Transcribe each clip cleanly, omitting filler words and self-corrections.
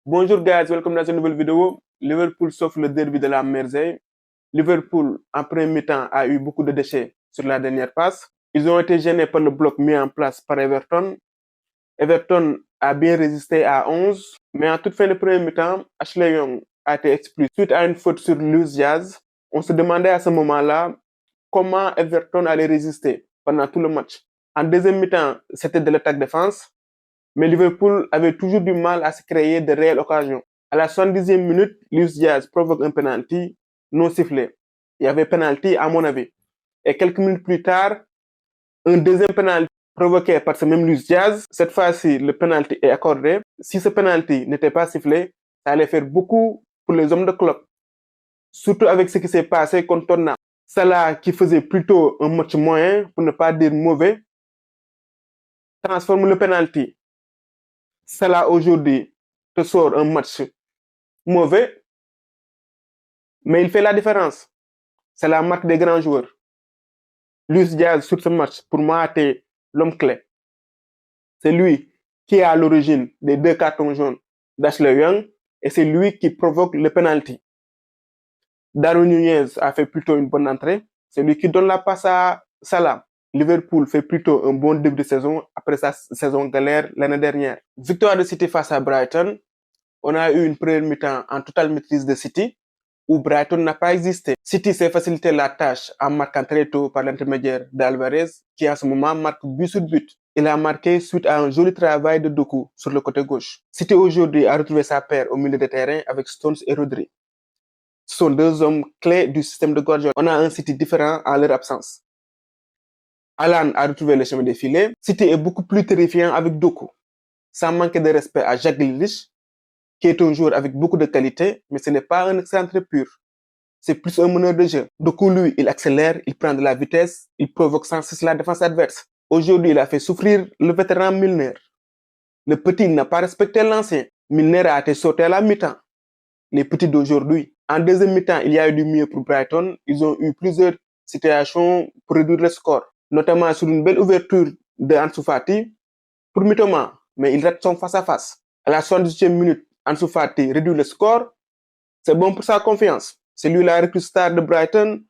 Bonjour guys, welcome dans une nouvelle vidéo. Liverpool sauf le derby de la Mersey. Liverpool, en premier mi-temps, a eu beaucoup de déchets sur la dernière passe. Ils ont été gênés par le bloc mis en place par Everton. Everton a bien résisté à 11, mais en toute fin de premier mi-temps, Ashley Young a été expulsé suite à une faute sur Luis Diaz. On se demandait à ce moment-là comment Everton allait résister pendant tout le match. En deuxième mi-temps, c'était de l'attaque-défense. Mais Liverpool avait toujours du mal à se créer de réelles occasions. À la 70e minute, Luis Diaz provoque un penalty non sifflé. Il y avait penalty à mon avis. Et quelques minutes plus tard, un deuxième penalty provoqué par ce même Luis Diaz. Cette fois-ci, le penalty est accordé. Si ce penalty n'était pas sifflé, ça allait faire beaucoup pour les hommes de club. Surtout avec ce qui s'est passé contre Tottenham. Salah, qui faisait plutôt un match moyen, pour ne pas dire mauvais, transforme le penalty. Salah aujourd'hui te sort un match mauvais, mais il fait la différence. C'est la marque des grands joueurs. Luis Diaz sur ce match, pour moi, était l'homme clé. C'est lui qui est à l'origine des 2 cartons jaunes d'Ashley Young et c'est lui qui provoque le penalty. Darwin Nunez a fait plutôt une bonne entrée. C'est lui qui donne la passe à Salah. Liverpool fait plutôt un bon début de saison après sa saison galère l'année dernière. Victoire de City face à Brighton. On a eu une première mi-temps en totale maîtrise de City, où Brighton n'a pas existé. City s'est facilité la tâche en marquant très tôt par l'intermédiaire d'Alvarez, qui en ce moment marque but sur but. Il a marqué suite à un joli travail de Doku sur le côté gauche. City aujourd'hui a retrouvé sa paire au milieu de terrain avec Stones et Rodri. Ce sont 2 hommes clés du système de Guardiola. On a un City différent en leur absence. Alan a retrouvé le chemin des filets. City est beaucoup plus terrifiant avec Doku. Sans manquer de respect à Jack Grealish, qui est un joueur avec beaucoup de qualité, mais ce n'est pas un excentré pur. C'est plus un meneur de jeu. Doku, lui, il accélère, il prend de la vitesse, il provoque sans cesse la défense adverse. Aujourd'hui, il a fait souffrir le vétéran Milner. Le petit n'a pas respecté l'ancien. Milner a été sauté à la mi-temps. Les petits d'aujourd'hui. En deuxième mi-temps, il y a eu du mieux pour Brighton. Ils ont eu plusieurs situations pour réduire le score, notamment sur une belle ouverture de Ansu Fati pour Mitoma, mais il rate son face-à-face. À la 78e minute, Ansu Fati réduit le score. C'est bon pour sa confiance. C'est lui la recrue star de Brighton.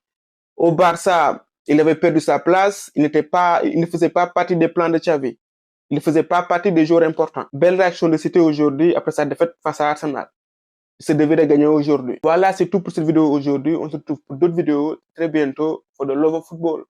Au Barça, il avait perdu sa place. Il ne faisait pas partie des plans de Xavi. Il ne faisait pas partie des joueurs importants. Belle réaction de City aujourd'hui après sa défaite face à Arsenal. Il se devait de gagner aujourd'hui. Voilà, c'est tout pour cette vidéo aujourd'hui. On se retrouve pour d'autres vidéos très bientôt for the love of football.